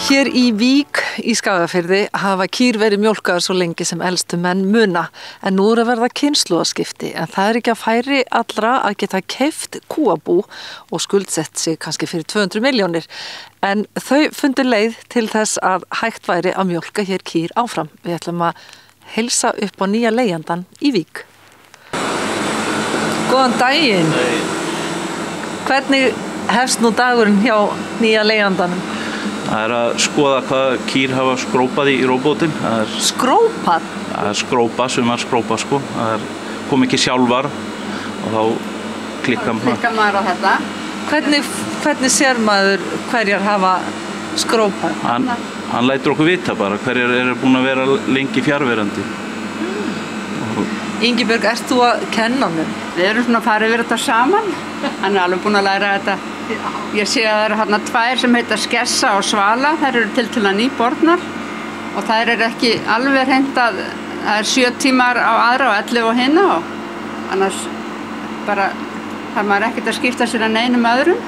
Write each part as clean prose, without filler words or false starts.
Hér í Vík í Skagafirði hafa kýr verið mjólkaðar svo lengi sem elstu menn muna, en nú að verða kynslóðaskipti, en það ekki að færi allra að geta keypt kúabú og skuldsett sig kannski fyrir 200 milljónir, en þau fundu leið til þess að hægt væri að mjólka hér kýr áfram. Við ætlum að heilsa upp á nýja leigjandann í Vík. Góðan daginn! Hvernig hefst nú dagurinn hjá nýja leigjandanum? Það að skoða hvað kýr hafa skrópað í róbótinn. Skrópað? Það skrópa, sumar skrópa sko. Það kom ekki sjálfar og þá klikkar maður á þetta. Hvernig sér maður hverjar hafa skrópað? Hann lætur okkur vita bara hverjar eru búin að vera lengi fjarverandi. Ingibjörg, ert þú að kenna mér? Við erum svona að fara yfir þetta saman. Hann er alveg búin að læra þetta. Ég sé að það eru hérna tvær sem heita Skessa og Svala. Þær eru til að nýbornar og þær eru ekki alveg hreint að það er 7 tímar á aðra og 11 á hina og annars bara þarf maður ekkert að skipta sér að neinum öðrum.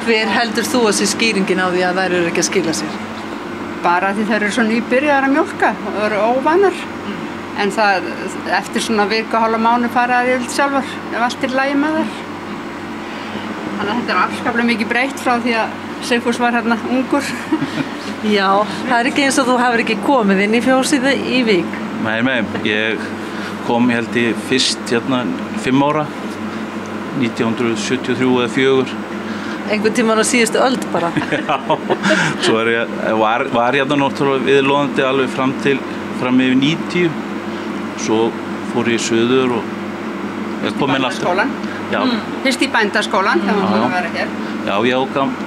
Hver heldur þú að sé skýringin á því að þær eru ekki að skila sér? Bara því þær eru svo nýbyrjaðar að mjólka og eru óvanar. En það, eftir svona viku og hálfa mánuð fara þær yfirleitt sjálfar ef allt er í lagi með þær. Þannig að þetta er afskaplega mikið breytt frá því að Sigfús var hérna ungur. Já, það er ekki eins og þú hafir ekki komið inn í fjósið í Vík. Nei, ég kom held ég fyrst hérna 5 ára, 1973 eða 4. Einhvern tímann á síðustu öld bara. Já, svo var hérna náttúrulega viðloðandi alveg fram yfir 90. Svo fór ég suður og kom inn aftur. Bændaskólann? Já. Fyrst í bændaskólann þegar maður búin að vera hér? Já, ég á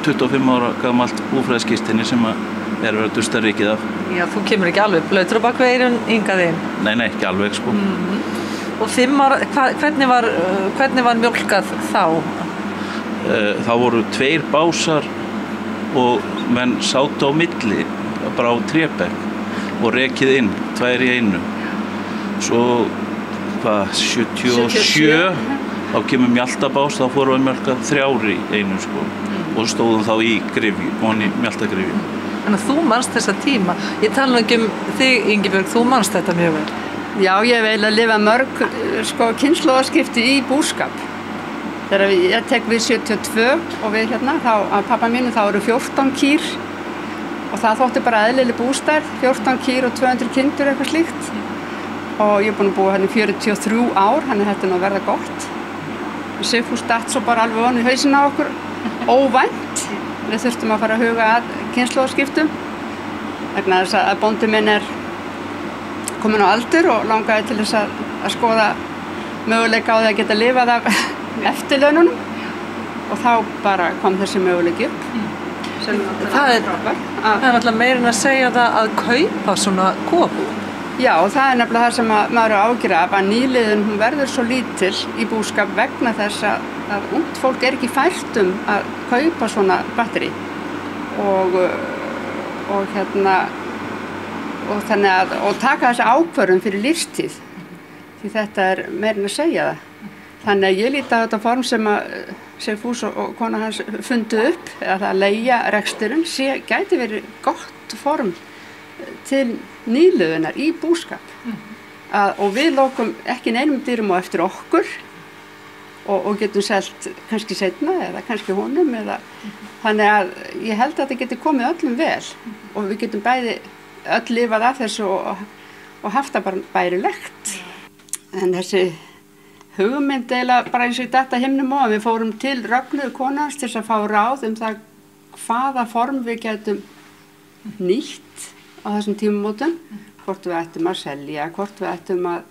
25 ára gamalt búfræðskírteini sem er verið að dusta rykið af. Já, þú kemur ekki alveg blautur á bak við eyrun hingað inn? Nei, ekki alveg sko. Og 5 ára, hvernig var mjólkað þá? Þá voru 2 básar og menn sátu á milli, bara á trébekk og rekið inn, 2 í einu. Svo, 77, þá kemur mjaltabás, þá fórum við að mjölka 3 í einu sko. Og stóðum þá í grifju, í mjaltagrifju. Þannig að þú manst þessa tíma. Ég tala ekki þig, Ingibjörg, þú manst þetta mjög vel. Já, ég hef eiginlega lifað mörg kynslóðaskipti í búskap. Þegar ég tek við 72 og við hérna, af pappa mínu, þá eru 14 kýr og það þótti bara eðlileg bústærð, 14 kýr og 200 kindur eitthvað slíkt. Og ég er búin að búa hérna í 43 ár, þannig þetta er nú að verða gott. Sigfús datt svo bara alveg ofan í hausinn á okkur, óvænt. Við þurftum að fara að huga að kynslóðaskiptum vegna þess að bóndi minn er kominn á aldur og langaði til þess að skoða möguleika á því að geta lifað af eftirlaununum og þá bara kom þessi möguleiki upp. Það er náttúrulega meira en að segja það að kaupa svona kúabú. Já, og það er nefnilega það sem maður er ágjörð af að nýliðun hún verður svo lítil í búskap vegna þess að ungt fólk er ekki fært að kaupa svona batteri og taka þessi ákvörðun fyrir lífstíð því þetta er meira en að segja það. Þannig að ég líti á þetta form sem að Sigfús og kona hans fundu upp eða það að leigja reksturinn gæti verið gott form til nýliðunar í búskap og við lokum ekki neinum dyrum á eftir okkur og getum selt kannski seinna eða kannski honum þannig að ég held að þetta geti komið öllum vel og við getum bæði öll lifað af þessu og haft það bara bærilegt en þessi hugmynd eiginlega bara eins og í þetta himnum og við fórum til Rögnu konans til að fá ráð það hvaða form við getum nýtt á þessum tímamótum, hvort við ættum að selja, hvort við ættum að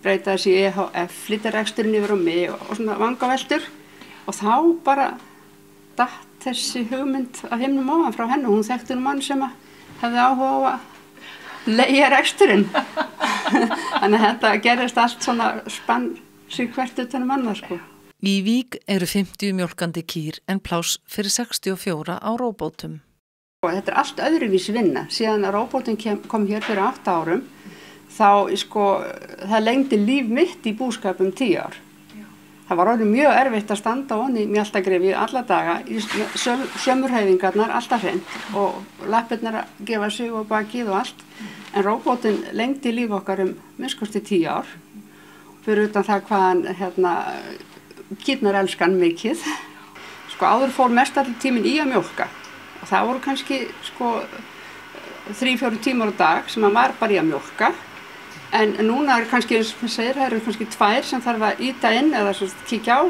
breyta þessi EHF, flytja reksturinn yfir á mig og svona vangaveltur og þá bara datt þessi hugmynd af himnum ofan frá henni og hún þekkti mann sem hefði áhuga á að leigja reksturinn. Þannig að þetta gerist allt svona spann sig hvert utan annað sko. Í Vík eru 50 mjólkandi kýr en pláss fyrir 64 á róbótum. Þetta er allt öðruvísi vinna. Síðan að róbótin kom hér fyrir 8 árum, þá það lengdi líf mitt í búskap 10 ár. Já. Það var orðið mjög erfitt að standa onni í mjaltagrefju alla daga, í sömurhæfingarnar alltaf hreint og lappirnar að gefa sig og bakið og allt. En róbótinn lengdi líf okkar minnst 10 ár. Fyrir utan það hvað hann kýrnar elskan mikið. Sko áður fór mest allir tíminn í að mjólka. Og það voru kannski 3-4 tímar á dag sem hann var bara í að mjólka. En núna kannski, eins og segir, það eru kannski 2 sem þarf að íta inn eða kíkja á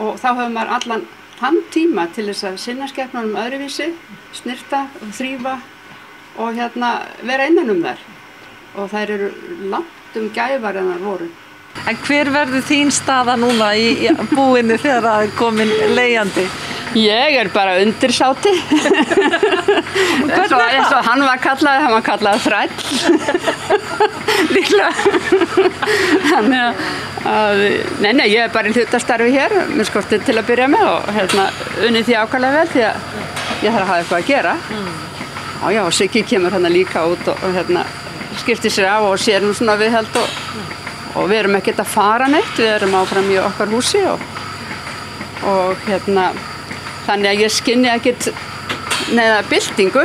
og þá hefur maður allan þann tíma til þess að sinna skepnunum öðruvísi, snirta og þrífa og vera innan þær. Og þær eru langt gæfar en þær voru. En hver verður þín staða núna í búinu þegar það er komin leigjandi? Ég bara undirsáti. Eins og hann var kallaði þræll. Líklega. Þannig að, nei, ég bara í hlutastarfi hér, mér skorti til að byrja með og unnið því ákvæmlega vel því að ég þarf að hafa eitthvað að gera. Já, og Siggi kemur líka út og skiptir sér af og sér svona viðhald og við erum ekkert að fara neitt, við erum áfram í okkar húsi og þannig að ég skynni ekkert neða byltingu.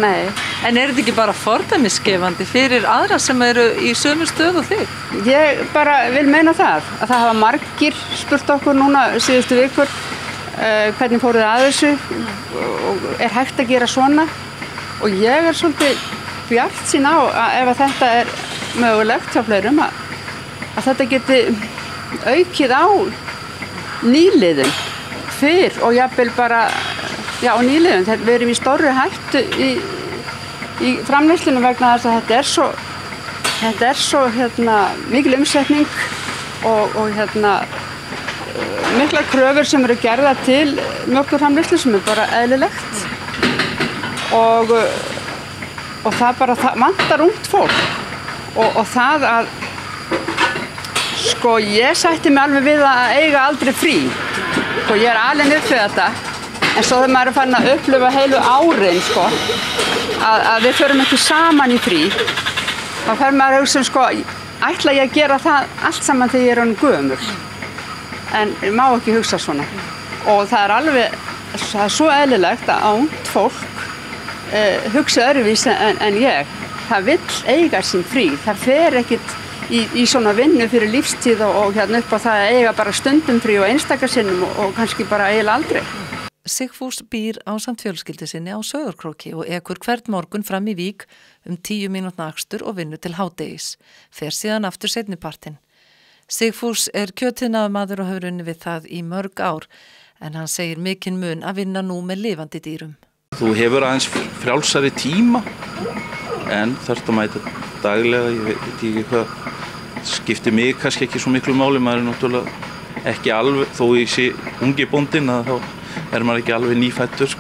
Nei. En er þetta ekki bara fordæmisgefandi fyrir aðra sem eru í sömu stöðu og þig? Ég bara vil meina það hafa margir spurt okkur núna síðustu vikur hvernig fóruð þið að þessu og er hægt að gera svona og ég svolítið bjartsýn á að ef þetta er mögulegt hjá fleirum að þetta geti aukið á nýliðun fyrr og jafnvel bara á nýliðun. Við erum í stórri hættu í framleiðslunum vegna þess að þetta er svo mikil umsetning og miklar kröfur sem eru gerðar til mjólkurframleiðslu sem er bara eðlilegt og það bara vantar ungt fólk og það að ég sætti mig alveg við að eiga aldrei frí. Ég er alin upp við þetta, en svo þegar maður er farin að upplifa heilu árin, að við förum ekki saman í frí, þá fer maður að hugsa ætla ég að gera það allt saman þegar ég er orðin gömul. En ég má ekki hugsa svona. Og það er svo eðlilegt að ungt fólk hugsa öðruvísi en ég. Það vill eiga sín frí, það fer ekkert í svona vinnu fyrir lífstíð og upp á það að eiga bara stundum frí og einstakarsinnum og kannski bara eiginlega aldrei. Sigfús býr ásamt fjölskyldu sinni á Sauðárkróki og ekur hvern morgun fram í Vík 10 mínútna akstur og vinnur til hádegis. Fer síðan aftur seinnipartinn. Sigfús er kjötiðnaðarmaður og hefur unnið við það í mörg ár en hann segir mikinn mun að vinna nú með lifandi dýrum. Þú hefur aðeins frjálsari tíma en þarft að mæta daglega, ég veit ekki hvað skiptir mig kannski ekki svo miklu máli, maður er náttúrulega ekki alveg, þó ég sé ungi bóndinn að þá er maður ekki alveg nýfæddur